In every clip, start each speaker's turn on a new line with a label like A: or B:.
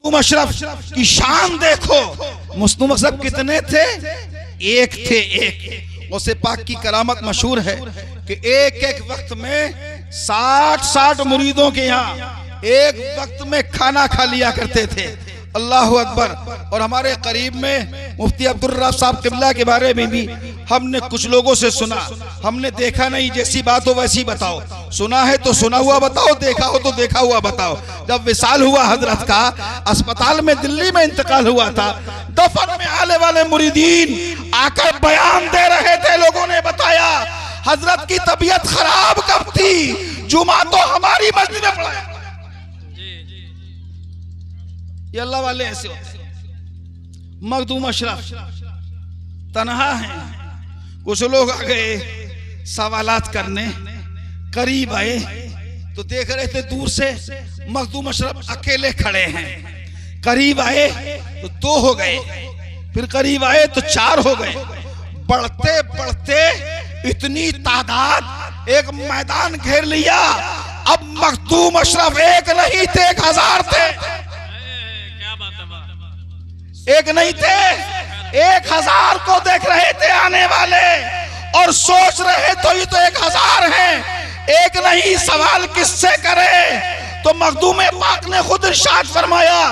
A: अशरफ की शान देखो। मखदूम अशरफ कितने थे? एक थे, एक। उसे पाक की करामत मशहूर है कि एक एक वक्त में 60-60 मुरीदों के यहाँ एक वक्त में खाना खा लिया करते थे। अल्लाह अकबर। और हमारे करीब में मुफ्ती अब्दुल रऊफ साहब किबला के बारे में भी हमने कुछ लोगों से सुना, हमने देखा नहीं, जैसी बात हो वैसी बताओ। सुना है तो सुना हुआ बताओ, देखा हो तो देखा हुआ बताओ। जब विसाल हुआ हजरत का, अस्पताल में दिल्ली में इंतकाल हुआ था, दफन में आने वाले मुरीदीन आकर बयान दे रहे थे। लोगों ने बताया हजरत की तबीयत खराब कब थी? जुमा तो हमारी मस्जिद में पढ़ा। ये अल्लाह वाले ऐसे होते हैं। मखदूम अशरफ तन्हा हैं। कुछ लोग आ गए सवालात करने, करीब आए तो देख रहे थे दूर से मखदूम अशरफ अकेले खड़े हैं। करीब आए तो 2 हो गए, फिर करीब आए तो 4 हो गए। बढ़ते बढ़ते इतनी तादाद, एक मैदान घेर लिया। अब मखदूम अशरफ एक नहीं थे, 1000 थे। एक नहीं थे, 1000 को देख रहे थे आने वाले और सोच रहे तो ये तो 1000 हैं। एक नहीं, सवाल किससे करे? तो मखदूम पाक ने खुद इरशाद फरमाया,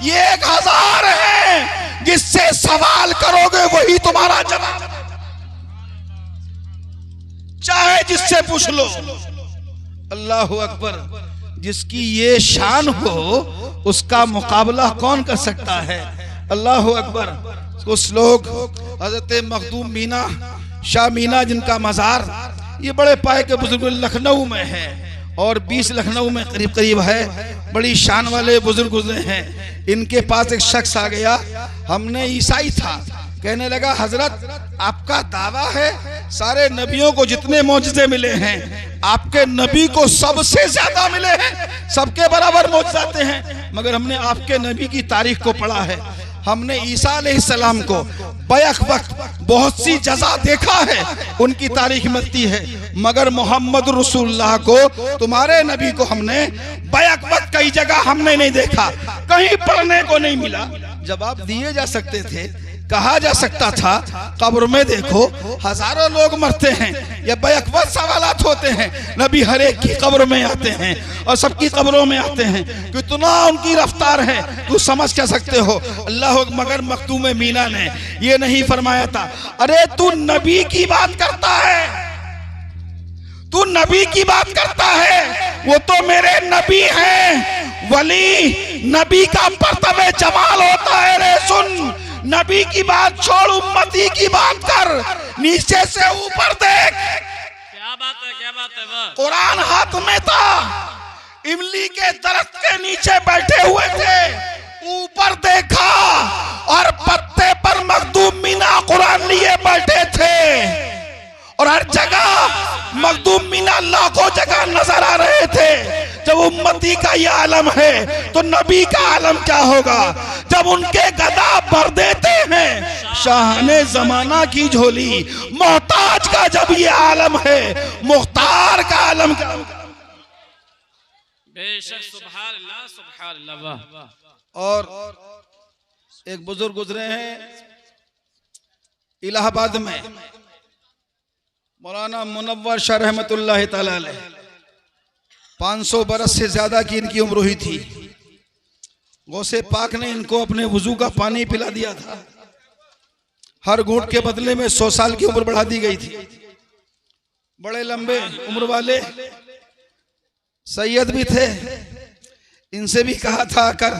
A: ये 1000 हैं, जिससे सवाल करोगे वही तुम्हारा जवाब, चाहे जिससे पूछ लो। अल्लाह अकबर। जिसकी ये शान हो उसका मुकाबला कौन कर सकता है? अल्लाह अकबर। कुछ लोग हजरत मखदूम मीना, शाह मीना, जिनका मज़ार ये बड़े पाए के बुजुर्ग लखनऊ में है और 20 लखनऊ में करीब करीब है। बड़ी शान वाले बुजुर्ग गुजरे हैं। इनके पास एक शख्स आ गया, हमने ईसाई था, कहने लगा हजरत आपका दावा है सारे नबियों को जितने मौजज़े मिले हैं आपके नबी को सबसे ज्यादा मिले हैं, सबके बराबर मौजज़ाते हैं, मगर हमने आपके नबी की तारीख को पढ़ा है। हमने ईसा अलैहिस्सलाम को बैक वक्त बहुत सी जजा देखा है, उनकी तारीख मिलती है, मगर मोहम्मद रसूलुल्लाह को, तुम्हारे नबी को हमने बैक वक्त कई जगह हमने नहीं देखा, कहीं पढ़ने को नहीं मिला। जवाब दिए जा सकते थे, कहा जा सकता था कब्र में देखो हजारों लोग मरते हैं, ये बैकवक्त सवालात होते हैं। नबी हर एक की कब्र में आते हैं और सबकी कब्रों में आते हैं, कितना उनकी रफ्तार है तू समझ क्या सकते हो। अल्लाह। मगर मखदूम मीना ने ये नहीं फरमाया था, अरे तू नबी की बात करता है, तू नबी की बात करता है, वो तो मेरे नबी हैं। वली नबी का परतबे जमाल होता है। रे सुन, नबी की बात छोड़, उम्मती की बात कर, नीचे से ऊपर देख।
B: क्या बात है, क्या बात है वाह।
A: कुरान हाथ में था, इमली के दरख्त के नीचे बैठे हुए थे, ऊपर देखा और पत्ते पर मखदूम मीना कुरान लिए बैठे थे और हर जगह मखदूम मीना लाखों जगह नजर आ रहे थे। जब उम्मती का ये आलम है तो नबी का आलम क्या होगा? जब उनके गदा भर देते हैं शाहने जमाना की झोली, मोहताज का जब ये आलम है, मुख्तार का आलम क्या?
B: बेशक सुभान अल्लाह, सुभान अल्लाह वाह।
A: और एक बुजुर्ग गुजरे हैं इलाहाबाद में, मौलाना मुनव्वर शाह रहमतुल्लाह तआला अलैह। 500 बरस से ज्यादा की इनकी उम्र हुई थी। गौसे पाक ने इनको अपने वजू का पानी पिला दिया था। हर घूंट के बदले में 100 साल की उम्र बढ़ा दी गई थी। बड़े लंबे उम्र वाले सैयद भी थे। इनसे भी कहा था कर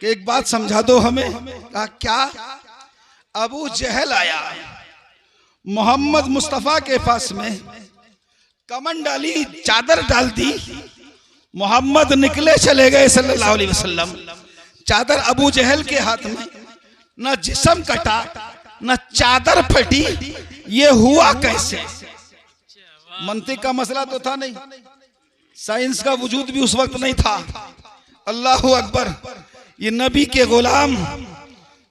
A: कि एक बात समझा दो हमें। कहा क्या? अबू जहल आया, मोहम्मद मुस्तफा के पास में कमन डाली, चादर डाल दी, मोहम्मद निकले चले गए सल्लल्लाहु अलैहि वसल्लम। चादर अबू जहल के हाथ में, न जिस्म कटा न चादर फटी, ये हुआ कैसे? मंतिक का मसला तो था नहीं, साइंस का वजूद भी उस वक्त नहीं था। अल्लाह अकबर। ये नबी के गुलाम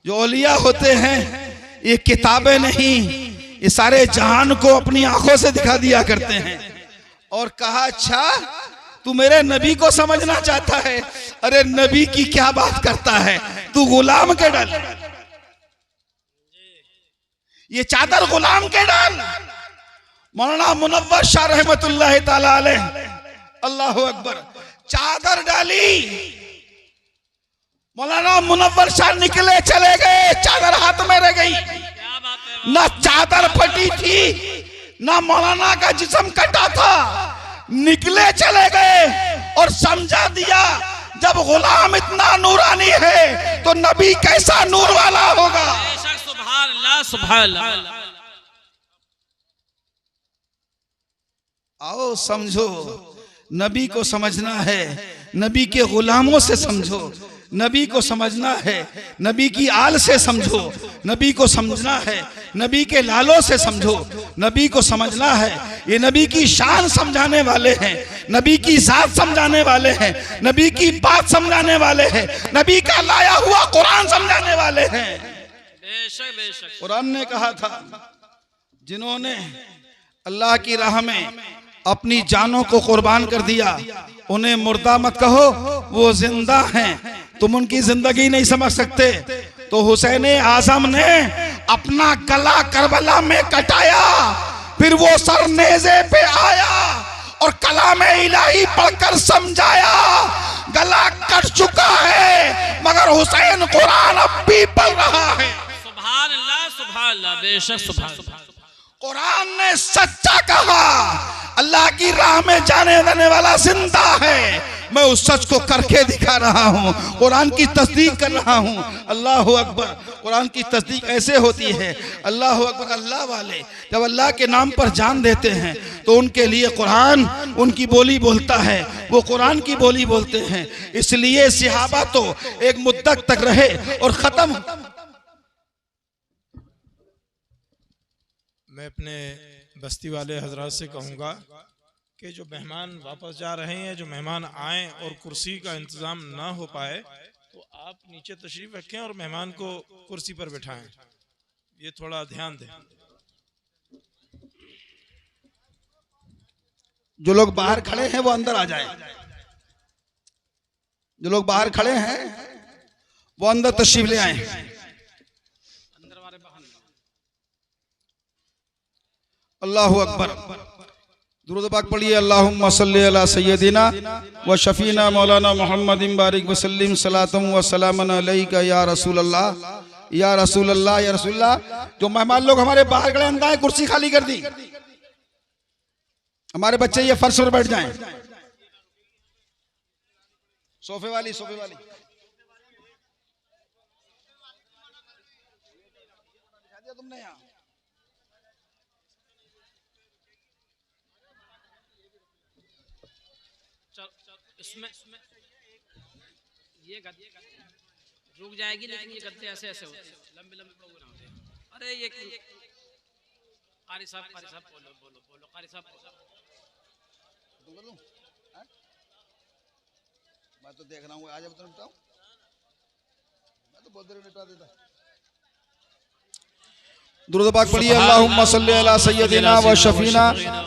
A: जो औलिया होते हैं, ये किताबें नहीं, ये सारे जहान को अपनी आंखों से दिखा दिया करते हैं। और कहा अच्छा तू मेरे नबी को समझना चाहता है, अरे नबी की क्या बात करता है, तू गुलाम के डाल, ये चादर गुलाम के डाल। मौलाना मुनव्वर शाह रहमतुल्लाह ताला अलैह, अल्लाह अकबर, चादर डाली, मौलाना मुनव्वर शाह निकले चले गए, चादर हाथ में रह गई। ना चादर फटी थी, ना मौलाना का जिस्म कटा था, निकले चले गए और समझा दिया जब गुलाम इतना नूरानी है तो नबी कैसा नूर वाला होगा।
B: सुभान अल्लाह, सुभान अल्लाह।
A: आओ समझो, नबी को समझना है, नबी के गुलामों से समझो, नबी को समझना है, नबी की आल से समझो, नबी को समझना है, नबी के लालों से समझो, नबी को समझना है। ये नबी की शान समझाने वाले हैं, नबी की जात समझाने वाले हैं, नबी की बात समझाने वाले हैं, नबी का लाया हुआ कुरान समझाने वाले हैं।
B: बेशक बेशक।
A: कुरान ने कहा था, जिन्होंने अल्लाह की राह में अपनी जानों को कुर्बान कर दिया उन्हें मुर्दा मत कहो, वो जिंदा हैं, तुम उनकी जिंदगी नहीं समझ सकते। तो हुसैन आजम ने अपना गला करबला में कटाया, फिर वो सर नेज़े पे आया और कलाम इलाही पढ़कर समझाया, गला कट चुका है मगर हुसैन कुरान अब भी पढ़ रहा है।
B: सुभान अल्लाह, सुभान अल्लाह, बेशक सुभान अल्लाह।
A: कुरान ने सच्चा कहा, अल्लाह की राह में जाने देने वाला जिंदा है, मैं उस सच को करके दिखा रहा हूँ, कुरान की तस्दीक कर रहा हूँ। अल्लाह अकबर। कुरान की तस्दीक ऐसे होती है, अल्लाह अकबर। अल्लाह वाले जब अल्लाह के नाम पर जान देते हैं तो उनके लिए कुरान उनकी बोली बोलता है, वो कुरान की बोली बोलते हैं। इसलिए सहाबा तो एक मुद्दत तक रहे और खत्म।
C: मैं अपने बस्ती वाले हजरात से कहूँगा कि जो मेहमान वापस जा रहे हैं, जो मेहमान आए और कुर्सी का इंतज़ाम ना हो पाए तो आप नीचे तशरीफ़ रखें और मेहमान को कुर्सी पर बिठाएं, ये थोड़ा ध्यान दें।
A: जो लोग बाहर खड़े हैं वो अंदर आ जाएं, जो लोग बाहर खड़े हैं वो अंदर तशरीफ ले आए। अल्लाहु अकबर। दुरूद पाक पढ़िए, अल्लाहुम्मा सल्ली अला सय्यदिना व शफीना मौलाना मुहम्मदिन बारिक वसल्लिम सलातम व सलामन अलैका या रसूल अल्लाह, या रसूल अल्लाह, या रसूल अल्लाह। जो मेहमान लोग हमारे बाहर खड़े अंदर कुर्सी खाली कर दी, हमारे बच्चे ये फर्श पर बैठ जाएं, सोफे वाली तुमने यहाँ
B: इसमें ये रुक जाएगी, लेकिन ये गद्दे ऐसे ऐसे होते हैं, लंबे लंबे प्रोग्राम होते हैं। अरे ये कारी साहब बोलो कारी साहब
A: बोलो। मैं तो देख रहा हूँ, आज अब तो निपटाऊं, मैं तो बहुत देर में निपटा देता। दुरूद पाक पढ़िए, अल्लाहुम्मा सल्ली अला सय्यदिना व शफीना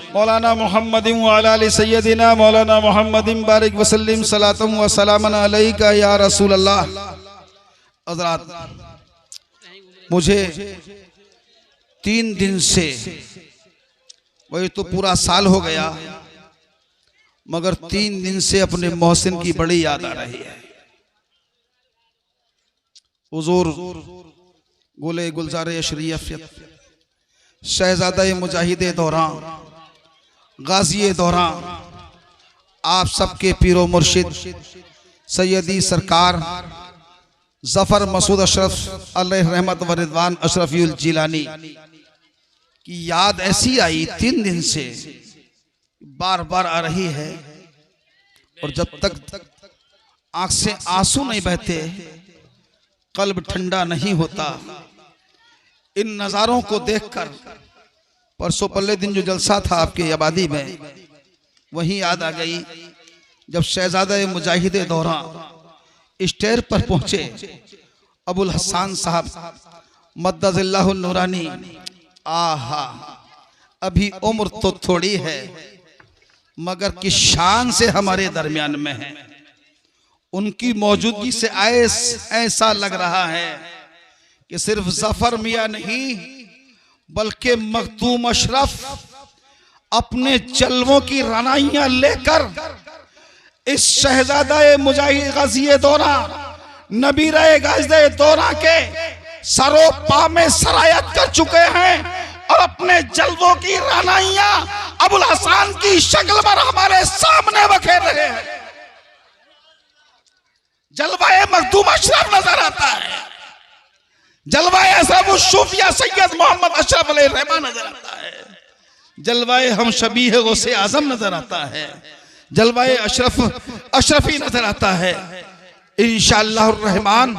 A: मौलाना मुहम्मदिन व अला आलि सय्यदिना मौलाना मुहम्मदिन बारिक वसल्लिम सलातम व सलामन अलैका या रसूल अल्लाह। हज़रात, मुझे 3 दिन से, वही तो पूरा साल हो गया, मगर 3 दिन से अपने मोहसिन की बड़ी याद आ रही है। हुजूर गोले गुलजारे शरीयत, शहजादा मुजाहिदे दौरान, गाजी दौरान, आप सबके पीरो मुर्शिद सैयदी सरकार जफर मसूद अशरफ अलैहि रहमत व रिदवान अशरफीउल जिलानी की याद ऐसी आई 3 दिन से, बार बार आ रही है। और जब तक आंख से आंसू नहीं बहते, कल्ब ठंडा नहीं होता। इन नज़ारों को देखकर परसों पल्ले दिन जो जलसा था आपके आबादी में, वही याद आ गई जब शहजादा मुजाहिदे दौरान स्टेज पर पहुंचे अबुल हसन साहब मद्दज़िल्लाहु नूरानी। आहा, अभी उम्र तो थोड़ी है मगर किस शान से हमारे दरमियान में है। उनकी मौजूदगी से ऐसा लग रहा है कि सिर्फ जफर मियां नहीं बल्कि मखदूम अशरफ अपने जलवों की रानाइयां लेकर इस शहजादा मुजाहिद गाज़ी दौरा नबीरा गाज़ी दौरा के सरो पा में सरायत कर चुके हैं और अपने जलवों की रानाइयां अबुल हसन की शक्ल पर हमारे सामने बखेर रहे हैं। जलवाए मखदूम अशरफ नजर आता है, जलवाए अशरफ सूफिया सैयद मोहम्मद अशरफ अलैहि रहमान नजर आता है, जलवाए हम शबीह गौसे आजम नजर आता है, जलवाए अशरफी नजर आता है। इंशाअल्लाह रहमान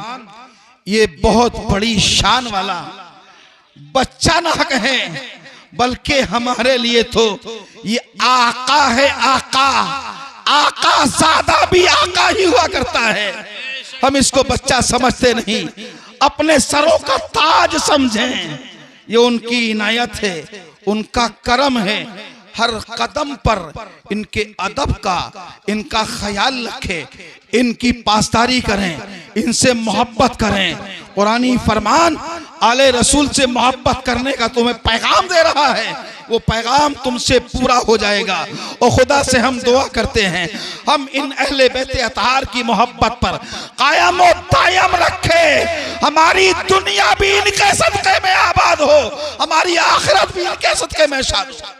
A: ये बहुत बड़ी शान वाला बच्चा ना है बल्कि हमारे लिए तो ये आका है। आका ज़ादा भी आका ही हुआ करता है। हम इसको बच्चा समझते नहीं, अपने सरों का ताज समझें। ये उनकी इनायत है, उनका करम है। हर कदम पर इनके अदब का इनका ख्याल रखें, इनकी पासदारी करें, इनसे मोहब्बत करें। कुरानी फरमान आले रसूल से मोहब्बत करने का तुम्हें पैगाम दे रहा है, वो पैगाम तुमसे पूरा हो जाएगा। और खुदा से हम दुआ करते हैं हम इन अहले बैते अतहार की मोहब्बत पर कायम और दायम रखे। हमारी दुनिया भी इनके सदक़े में आबाद हो, हमारी आखिरत भी इनके सदक़े में शाद हो।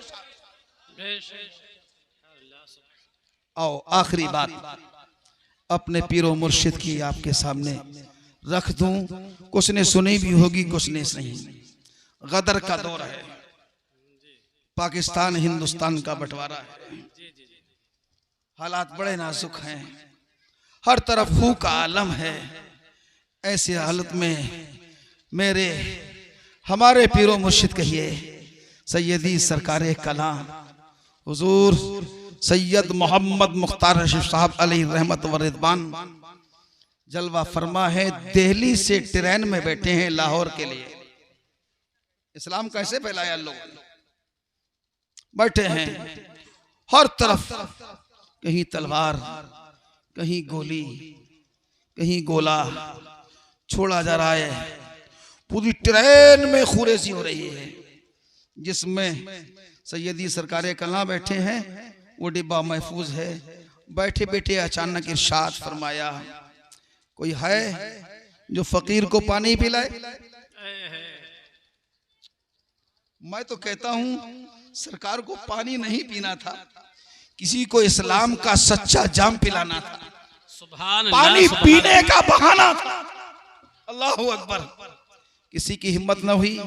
A: आओ आखिरी बात अपने पीरो मुर्शिद की आपके सामने रख दूं। कुछ ने सुनी भी होगी, कुछ ने नहीं। गदर का दौर है, पाकिस्तान हिंदुस्तान का बंटवारा है, हालात बड़े नाजुक हैं, हर तरफ फू का आलम है। ऐसे हालत में हमारे पीरो मुर्शिद कहिए सैयदी सरकारे कलाम हुजूर सैयद मोहम्मद मुख्तार रशीद साहब अलैहि रहमत व रिदवान जलवा फरमा है। दिल्ली से ट्रेन में बैठे हैं लाहौर के लिए। इस्लाम कैसे फैलाया लोग, बैठे हैं हर तरफ, कहीं तलवार, कहीं गोली, कहीं गोला छोड़ा जा रहा है। पूरी ट्रेन में खुरेसी हो रही है, जिसमें सैयदी सरकारे कला बैठे हैं। वो डिब्बा महफूज है। बैठे बैठे अचानक इरशाद फरमाया, कोई है जो फकीर को पानी पिलाए? मैं तो कहता हूं सरकार को पानी नहीं पीना था, किसी को इस्लाम का सच्चा जाम पिलाना था, पानी पीने का बहाना था। अल्लाहु अकबर। किसी की हिम्मत न हुई,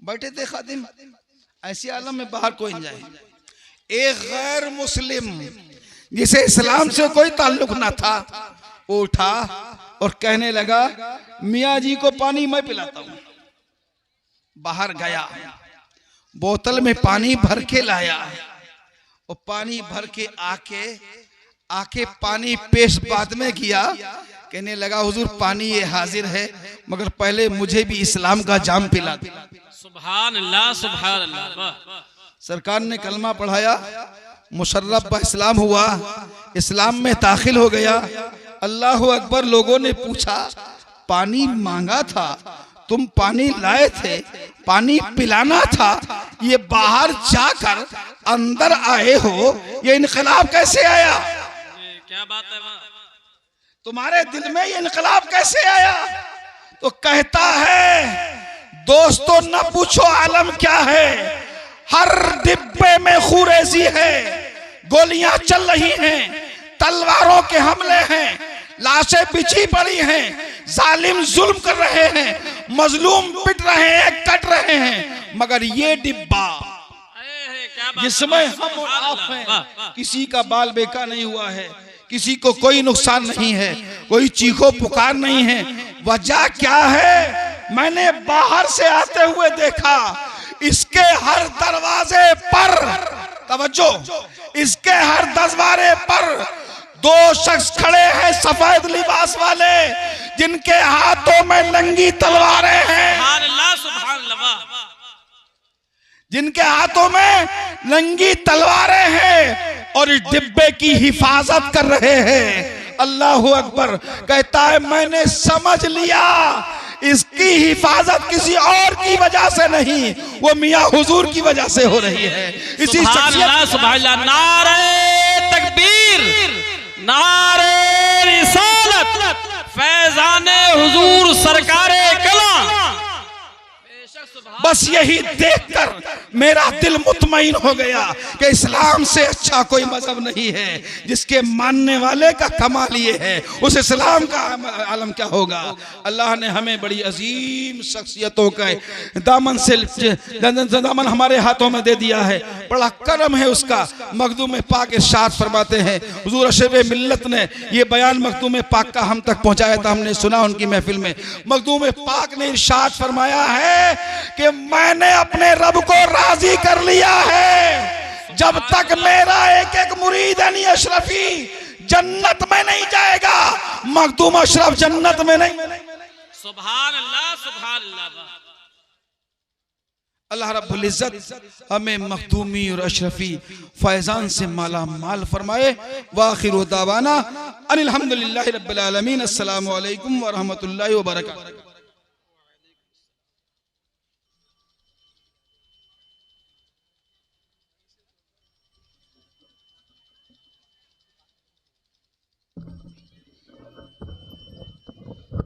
A: बैठे थे खादिम। ऐसे आलम में बाहर कोई नहीं जाए। एक गैर मुस्लिम जिसे इस्लाम से कोई ताल्लुक ना था, वो उठा और कहने लगा मियाँ जी को पानी मैं पिलाता हूं। बाहर गया, बोतल में पानी भर के लाया और पानी भर के आके पानी पेश बाद में किया। कहने लगा हुजूर पानी ये हाजिर है, मगर पहले मुझे भी इस्लाम का जाम पिला दे।
B: सुभान अल्लाह, सुभान अल्लाह।
A: सरकार ने कलमा पढ़ाया, मुशर्रफ बा इस्लाम हुआ, इस्लाम में दाखिल हो गया। अल्लाह अकबर। लोगों ने पूछा पानी मांगा था, तुम पानी लाए थे, पानी पिलाना था, ये बाहर जाकर अंदर आए हो, ये इनकलाब कैसे आया?
B: क्या बात है?
A: तुम्हारे दिल में ये इनकलाब कैसे आया? तो कहता है दोस्तों न पूछो आलम क्या है, हर डिब्बे में खुरेजी है, गोलियां चल रही हैं, तलवारों के हमले हैं, लाशें बिछी पड़ी हैं, जालिम जुल्म कर रहे हैं, मजलूम पिट रहे हैं, कट रहे हैं, मगर ये डिब्बा जिसमें हम और आप हैं, किसी का बाल बेका नहीं हुआ है, किसी को कोई नुकसान नहीं है, कोई चीखो पुकार नहीं है। वजह क्या है? मैंने बाहर से आते हुए देखा, इसके हर दरवाजे पर, तवज्जो, इसके हर दरवाजे पर दो शख्स खड़े हैं सफेद लिबास वाले, जिनके हाथों में नंगी तलवारें हैं। जिनके हाथों में नंगी तलवारें हैं। और इस डिब्बे की हिफाजत कर रहे हैं। अल्लाह अकबर। कहता है मैंने समझ लिया इसकी हिफाजत किसी और की वजह से नहीं, वो मियां हुजूर की वजह से हो रही है। इसी
B: नारे तकबीर, नारे रिसालत, फैजाने हुजूर सरकारे कलाम।
A: बस यही देखकर मेरा दिल मुतमईन हो गया कि इस्लाम से अच्छा कोई मजहब नहीं है। जिसके मानने वाले का कमाल ये है, उस इस्लाम का आलम क्या होगा। अल्लाह ने हमें बड़ी अजीम शख्सियतों का दामन से दामन हमारे हाथों में दे दिया है। बड़ा करम है उसका। मखदूम पाक इरशाद फरमाते हैं, हुजूर अशरफ मिल्लत ने ये बयान मखदूम पाक का हम तक पहुंचाया था, हमने सुना उनकी महफिल में। मखदूम पाक ने इरशाद फरमाया है कि मैंने अपने रब को राजी कर लिया है। जब तक मेरा एक एक मुरीद यानी अशरफी जन्नत में नहीं जाएगा, मखदूम अशरफ जन्नत में नहीं।
B: सुभान अल्लाह, सुभान अल्लाह।
A: अल्लाह रब्बुल इज्जत हमें मखदूमी और अशरफी फैजान से माला माल फरमाए। वाखिरु दावाना अनिल हम्दुलिल्लाहि रब्बिल आलमीन। अस्सलामु अलैकुम व रहमतुल्लाहि व बरकातहू।